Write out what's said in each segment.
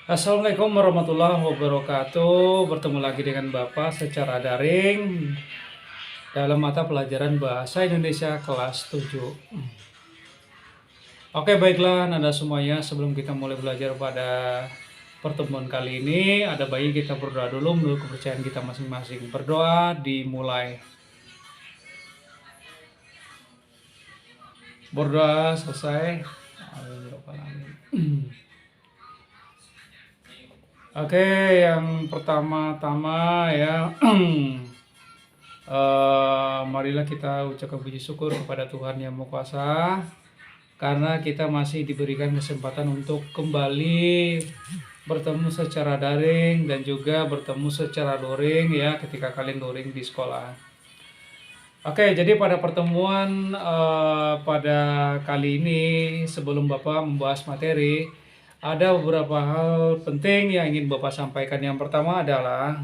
Assalamualaikum warahmatullahi wabarakatuh. Bertemu lagi dengan Bapak secara daring dalam mata pelajaran Bahasa Indonesia kelas 7. Oke, baiklah Nanda semuanya, sebelum kita mulai belajar pada pertemuan kali ini, ada baiknya kita berdoa dulu menurut kepercayaan kita masing-masing. Berdoa dimulai. Berdoa selesai. Oke, yang pertama-tama ya, marilah kita ucapkan puji syukur kepada Tuhan Yang Maha Kuasa karena kita masih diberikan kesempatan untuk kembali bertemu secara daring dan juga bertemu secara luring ya ketika kalian luring di sekolah. Oke, jadi pada pertemuan pada kali ini sebelum Bapak membahas materi, ada beberapa hal penting yang ingin Bapak sampaikan. Yang pertama adalah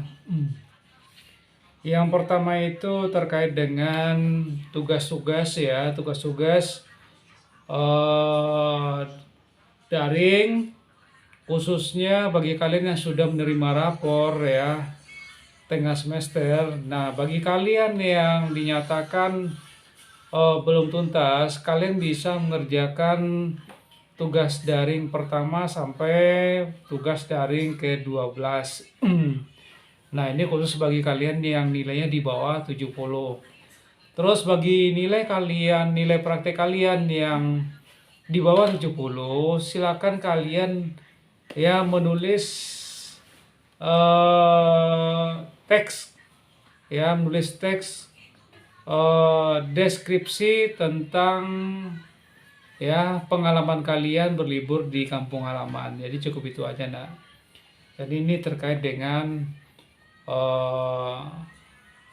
yang pertama itu terkait dengan tugas-tugas ya, tugas-tugas daring khususnya bagi kalian yang sudah menerima rapor ya tengah semester. Nah, bagi kalian yang dinyatakan belum tuntas, kalian bisa mengerjakan tugas daring pertama sampai tugas daring ke-12. Nah, ini khusus bagi kalian yang nilainya di bawah 70. Terus bagi nilai praktek kalian yang di bawah 70, silakan kalian ya menulis teks ya, menulis teks deskripsi tentang ya pengalaman kalian berlibur di kampung halaman. Jadi cukup itu aja, nak. Jadi ini terkait dengan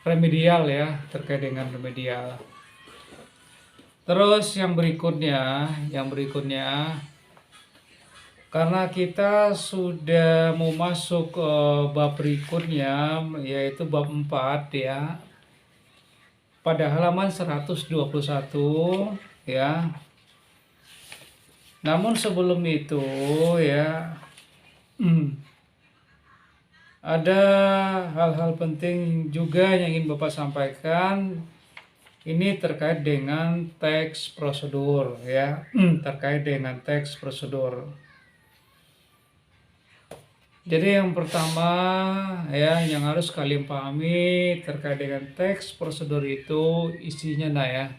remedial ya, terkait dengan remedial. Terus yang berikutnya, karena kita sudah mau masuk ke bab berikutnya, yaitu bab 4 ya, pada halaman 121 ya. Namun sebelum itu ya, ada hal-hal penting juga yang ingin Bapak sampaikan. Ini terkait dengan teks prosedur ya, terkait dengan teks prosedur. Jadi yang pertama ya yang harus kalian pahami terkait dengan teks prosedur itu isinya nah ya.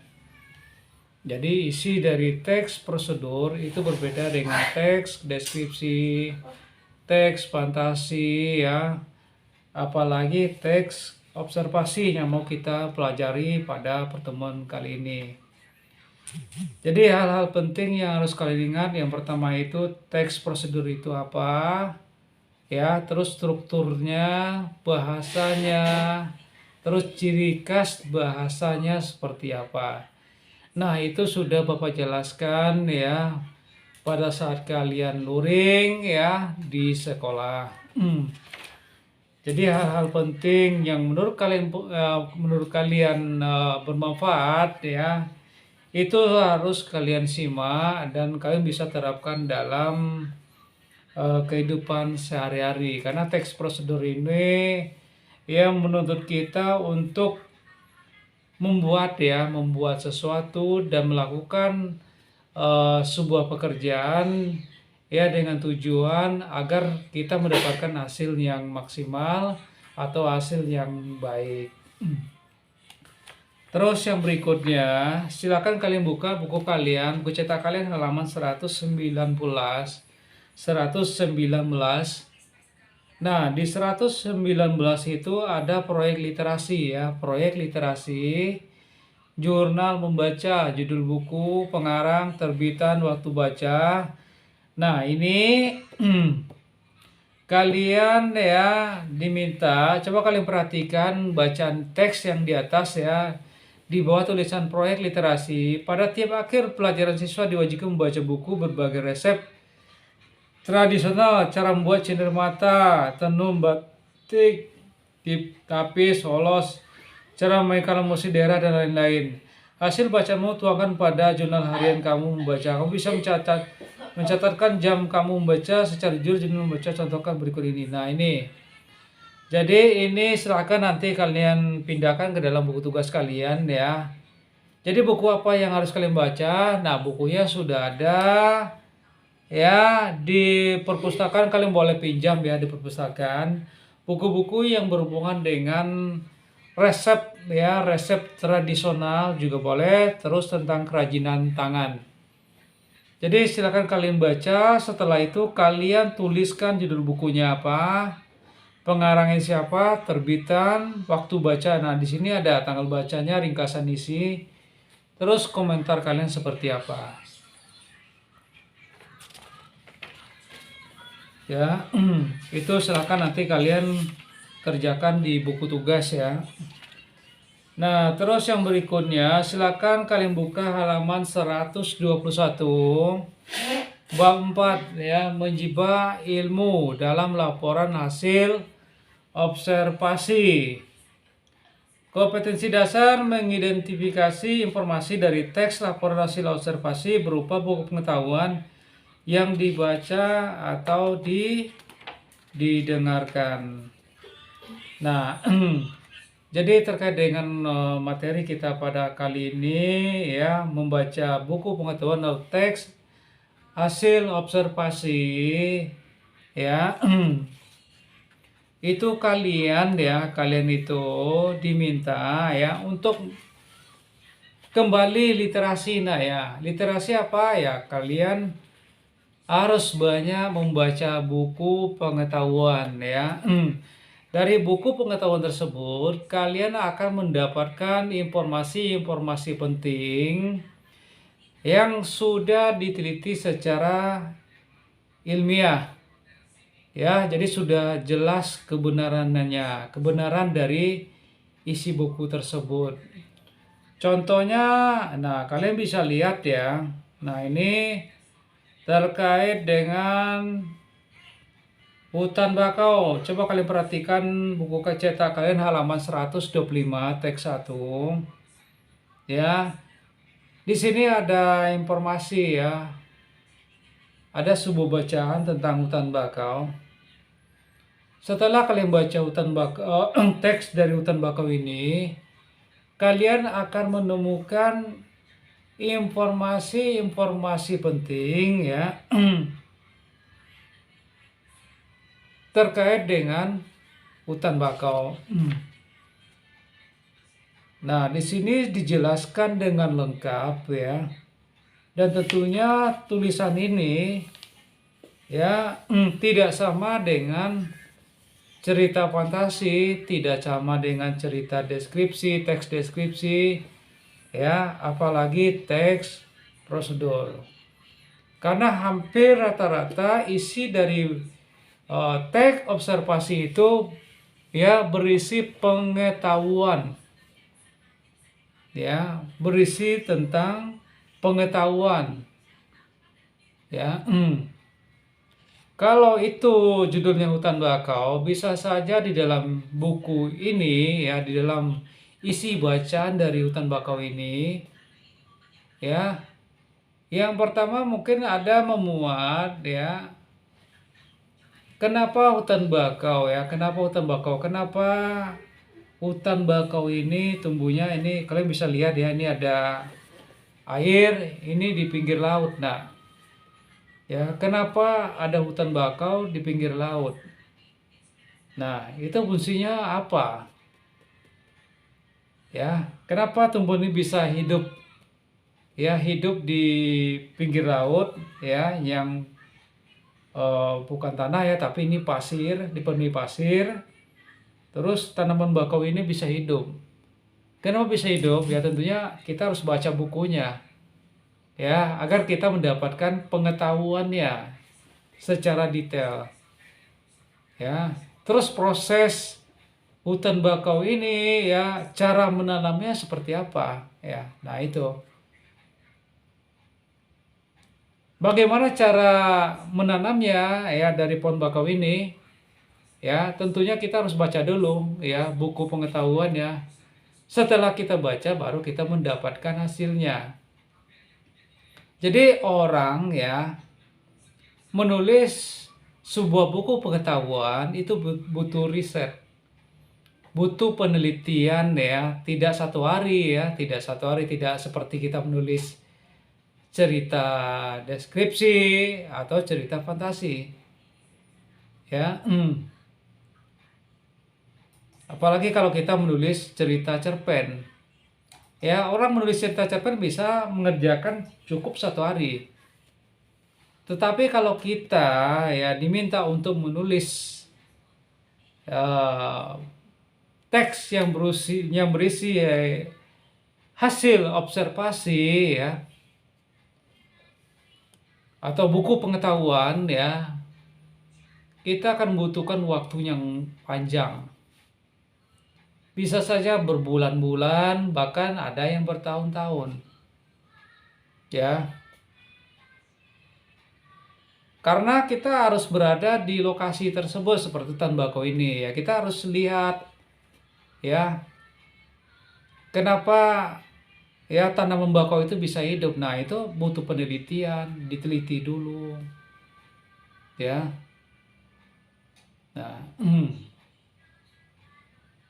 Jadi isi dari teks prosedur itu berbeda dengan teks deskripsi, teks fantasi ya, apalagi teks observasi yang mau kita pelajari pada pertemuan kali ini. Jadi hal-hal penting yang harus kalian ingat, yang pertama itu teks prosedur itu apa ya, terus strukturnya, bahasanya, terus ciri khas bahasanya seperti apa. Nah, itu sudah Bapak jelaskan ya pada saat kalian luring ya di sekolah. Jadi hal-hal penting yang menurut kalian bermanfaat ya, itu harus kalian simak dan kalian bisa terapkan dalam kehidupan sehari-hari. Karena teks prosedur ini yang menuntut kita untuk membuat sesuatu dan melakukan sebuah pekerjaan ya dengan tujuan agar kita mendapatkan hasil yang maksimal atau hasil yang baik. Terus yang berikutnya, silakan kalian buka buku kalian, buku cetak kalian halaman 119. Nah, di 119 itu ada proyek literasi ya, proyek literasi, jurnal membaca, judul buku, pengarang, terbitan, waktu baca. Nah, ini kalian ya diminta, coba kalian perhatikan bacaan teks yang di atas ya, di bawah tulisan proyek literasi. Pada tiap akhir pelajaran siswa diwajibkan membaca buku berbagai resep tradisional, cara membuat cenderamata, tenun batik, tapis, holos, cara memainkan musik daerah dan lain-lain. Hasil bacamu tuangkan pada jurnal harian kamu membaca. Kamu bisa mencatatkan jam kamu membaca secara jujur. Jurnal membaca contohkan berikut ini. Nah ini, jadi ini silakan nanti kalian pindahkan ke dalam buku tugas kalian ya. Jadi buku apa yang harus kalian baca? Nah bukunya sudah ada ya di perpustakaan, kalian boleh pinjam ya di perpustakaan. Buku-buku yang berhubungan dengan resep ya, resep tradisional juga boleh, terus tentang kerajinan tangan. Jadi silakan kalian baca, setelah itu kalian tuliskan judul bukunya apa, pengarangnya siapa, terbitan, waktu baca. Nah, di sini ada tanggal bacanya, ringkasan isi, terus komentar kalian seperti apa. Ya, itu silakan nanti kalian kerjakan di buku tugas ya. Nah, terus yang berikutnya silakan kalian buka halaman 121 bab 4 ya, menjiba ilmu dalam laporan hasil observasi. Kompetensi dasar mengidentifikasi informasi dari teks laporan hasil observasi berupa buku pengetahuan yang dibaca atau didengarkan. Nah, jadi terkait dengan materi kita pada kali ini ya, membaca buku pengetahuan atau teks hasil observasi ya. Itu kalian itu diminta ya untuk kembali literasi. Nah ya, literasi apa ya? Kalian harus banyak membaca buku pengetahuan ya. Dari buku pengetahuan tersebut, kalian akan mendapatkan informasi-informasi penting yang sudah diteliti secara ilmiah. Ya, jadi sudah jelas kebenarannya, kebenaran dari isi buku tersebut. Contohnya, nah kalian bisa lihat ya. Nah, ini terkait dengan hutan bakau. Coba kalian perhatikan buku cetak kalian halaman 125 teks 1. Ya. Di sini ada informasi ya. Ada sebuah bacaan tentang hutan bakau. Setelah kalian baca hutan bakau, teks dari hutan bakau ini, kalian akan menemukan informasi-informasi penting ya terkait dengan hutan bakau. Nah, di sini dijelaskan dengan lengkap ya. Dan tentunya tulisan ini ya tidak sama dengan cerita fantasi, tidak sama dengan cerita deskripsi, teks deskripsi ya, apalagi teks prosedur. Karena hampir rata-rata isi dari teks observasi itu ya berisi pengetahuan. Ya, berisi tentang pengetahuan. Ya. Kalau itu judulnya hutan bakau, bisa saja di dalam buku ini ya, di dalam isi bacaan dari hutan bakau ini ya, yang pertama mungkin ada memuat ya, kenapa hutan bakau ya, kenapa hutan bakau ini tumbuhnya. Ini kalian bisa lihat ya, ini ada air, ini di pinggir laut. Nah ya, kenapa ada hutan bakau di pinggir laut? Nah, itu fungsinya apa? Ya, kenapa tumbuhan ini bisa hidup? Ya, hidup di pinggir laut ya, yang bukan tanah ya, tapi ini pasir, dipenuhi pasir. Terus tanaman bakau ini bisa hidup. Kenapa bisa hidup? Ya tentunya kita harus baca bukunya. Ya, agar kita mendapatkan pengetahuannya secara detail. Ya, terus proses hutan bakau ini ya, cara menanamnya seperti apa ya. Nah itu, bagaimana cara menanamnya ya dari pohon bakau ini ya, tentunya kita harus baca dulu ya buku pengetahuan ya. Setelah kita baca baru kita mendapatkan hasilnya. Jadi orang ya menulis sebuah buku pengetahuan itu butuh riset, butuh penelitian ya, tidak satu hari ya, tidak seperti kita menulis cerita deskripsi atau cerita fantasi ya. Apalagi kalau kita menulis cerita cerpen ya, orang menulis cerita cerpen bisa mengerjakan cukup satu hari. Tetapi kalau kita ya diminta untuk menulis eh, teks yang berisi hasil observasi ya, atau buku pengetahuan ya, kita akan membutuhkan waktu yang panjang. Bisa saja berbulan-bulan, bahkan ada yang bertahun-tahun. Ya. Karena kita harus berada di lokasi tersebut seperti hutan bakau ini ya. Kita harus lihat ya, kenapa ya tanaman bakau itu bisa hidup. Nah, itu butuh penelitian, diteliti dulu. Ya. Nah,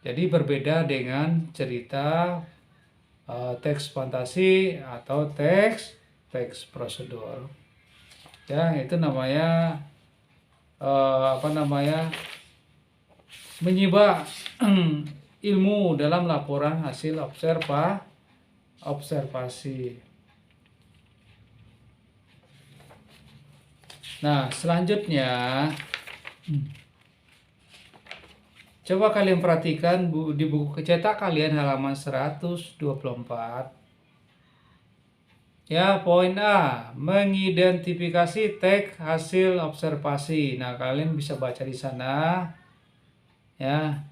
jadi berbeda dengan cerita teks fantasi atau teks prosedur. Ya, itu namanya menyimak ilmu dalam laporan hasil observasi. Nah, selanjutnya coba kalian perhatikan di buku kecetak kalian halaman 124. Ya, poin A, mengidentifikasi teks hasil observasi. Nah, kalian bisa baca di sana. Ya.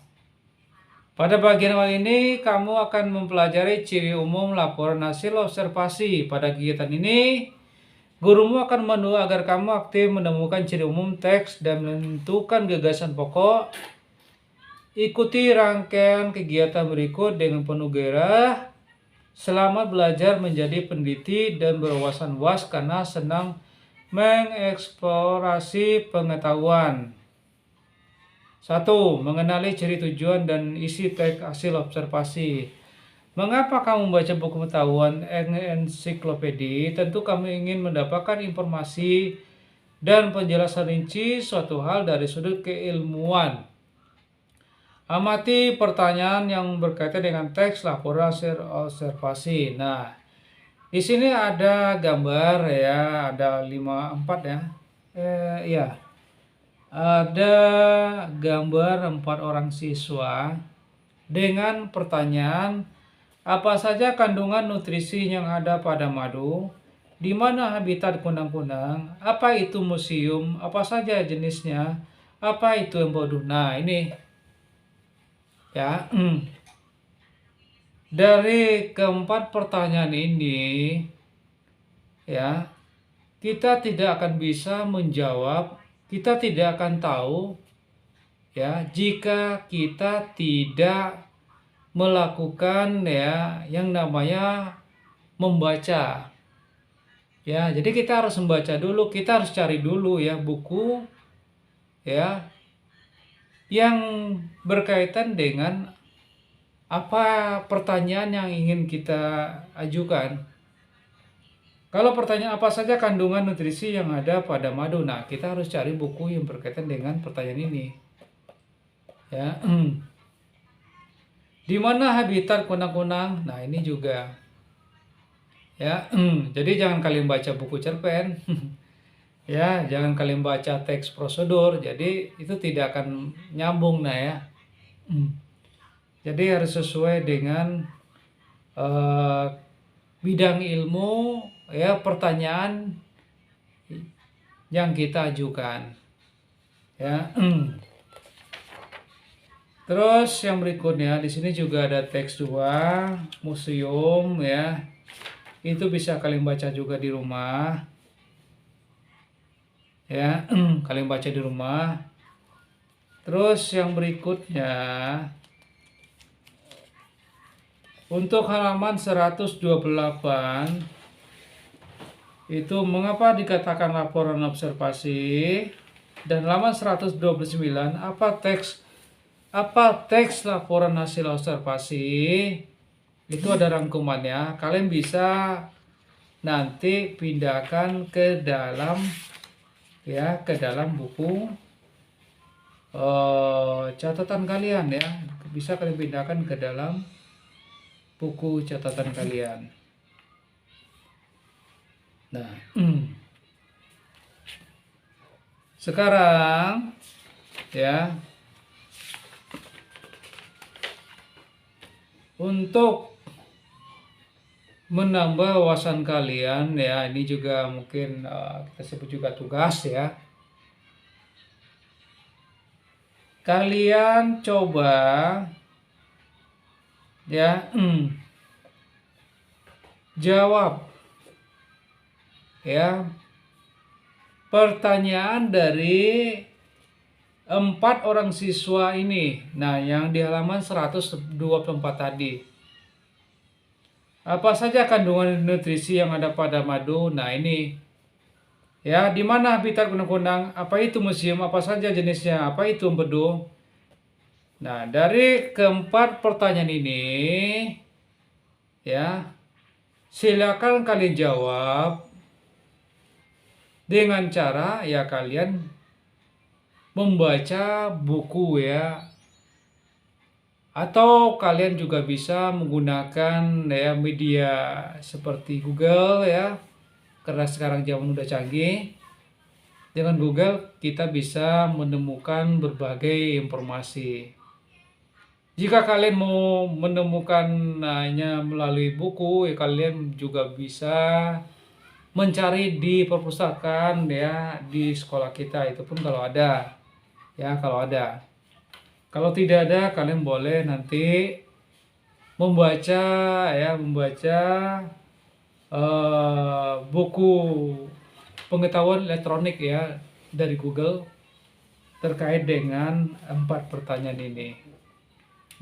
Pada bagian awal ini, kamu akan mempelajari ciri umum laporan hasil observasi. Pada kegiatan ini, gurumu akan menuntut agar kamu aktif menemukan ciri umum teks dan menentukan gagasan pokok. Ikuti rangkaian kegiatan berikut dengan penuh gairah. Selamat belajar menjadi peneliti dan berwawasan luas karena senang mengeksplorasi pengetahuan. 1. Mengenali ciri tujuan dan isi teks hasil observasi. Mengapa kamu membaca buku pengetahuan ensiklopedia? Tentu kamu ingin mendapatkan informasi dan penjelasan rinci suatu hal dari sudut keilmuan. Amati pertanyaan yang berkaitan dengan teks laporan hasil observasi. Nah, di sini ada gambar ya, ada 4 ya. Ya. Ada gambar 4 orang siswa dengan pertanyaan, apa saja kandungan nutrisi yang ada pada madu? Di mana habitat kunang-kunang? Apa itu museum? Apa saja jenisnya? Apa itu empedu? Nah, ini ya. Dari keempat pertanyaan ini ya, kita tidak akan bisa menjawab, kita tidak akan tahu ya jika kita tidak melakukan ya yang namanya membaca. Ya, jadi kita harus membaca dulu, kita harus cari dulu ya buku ya yang berkaitan dengan apa pertanyaan yang ingin kita ajukan. Kalau pertanyaan apa saja kandungan nutrisi yang ada pada madu, nah kita harus cari buku yang berkaitan dengan pertanyaan ini. Ya, di mana habitat kunang-kunang? Nah, ini juga. Ya, jadi jangan kalian baca buku cerpen. Ya, jangan kalian baca teks prosedur. Jadi itu tidak akan nyambung nah ya. Jadi harus sesuai dengan bidang ilmu ya, pertanyaan yang kita ajukan. Ya. Terus yang berikutnya di sini juga ada teks 2, museum ya. Itu bisa kalian baca juga di rumah. Ya, kalian baca di rumah. Terus yang berikutnya Untuk halaman 128 itu mengapa dikatakan laporan observasi, dan halaman 129 apa teks laporan hasil observasi. Itu ada rangkumannya. Kalian bisa nanti pindahkan ke dalam buku catatan kalian ya. Bisa kalian pindahkan ke dalam buku catatan kalian. Nah, sekarang ya, untuk menambah wawasan kalian ya, ini juga mungkin kita sebut juga tugas ya. Kalian coba ya jawab ya pertanyaan dari 4 orang siswa ini. Nah, yang di halaman 124 tadi. Apa saja kandungan nutrisi yang ada pada madu? Nah, ini ya, di mana habitat kunang-kunang? Apa itu museum? Apa saja jenisnya? Apa itu empedu? Nah, dari keempat pertanyaan ini ya, silakan kalian jawab dengan cara ya kalian membaca buku ya, atau kalian juga bisa menggunakan ya media seperti Google ya, karena sekarang zaman udah canggih. Dengan Google kita bisa menemukan berbagai informasi. Jika kalian mau menemukan hanya melalui buku ya, kalian juga bisa mencari di perpustakaan ya di sekolah kita, itu pun kalau ada ya, kalau tidak ada kalian boleh nanti membaca buku pengetahuan elektronik ya dari Google terkait dengan 4 pertanyaan ini.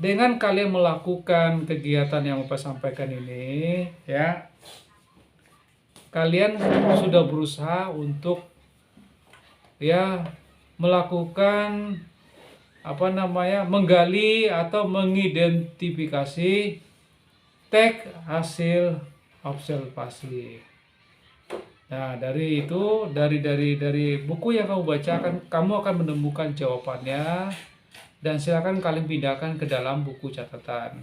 Dengan kalian melakukan kegiatan yang Bapak sampaikan ini ya, kalian sudah berusaha untuk ya melakukan menggali atau mengidentifikasi teks hasil observasi. Nah, dari itu dari buku yang kamu bacakan, kamu akan menemukan jawabannya, dan silakan kalian pindahkan ke dalam buku catatan.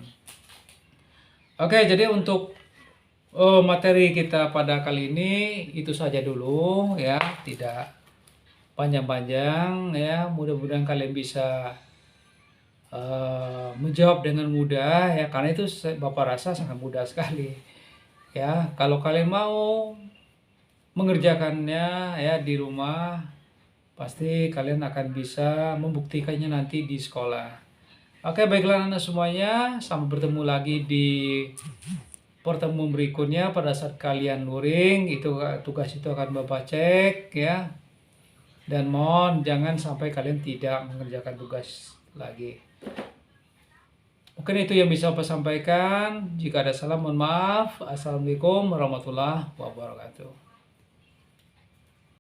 Oke, jadi untuk materi kita pada kali ini itu saja dulu ya, tidak panjang-panjang ya. Mudah-mudahan kalian bisa menjawab dengan mudah ya, karena itu Bapak rasa sangat mudah sekali ya. Kalau kalian mau mengerjakannya ya di rumah, pasti kalian akan bisa membuktikannya nanti di sekolah. Oke, baiklah anak semuanya, sampai bertemu lagi di pertemuan berikutnya. Pada saat kalian luring itu, tugas itu akan Bapak cek ya. Dan mohon jangan sampai kalian tidak mengerjakan tugas lagi. Mungkin itu yang bisa Bapak sampaikan. Jika ada salah mohon maaf. Assalamualaikum warahmatullahi wabarakatuh.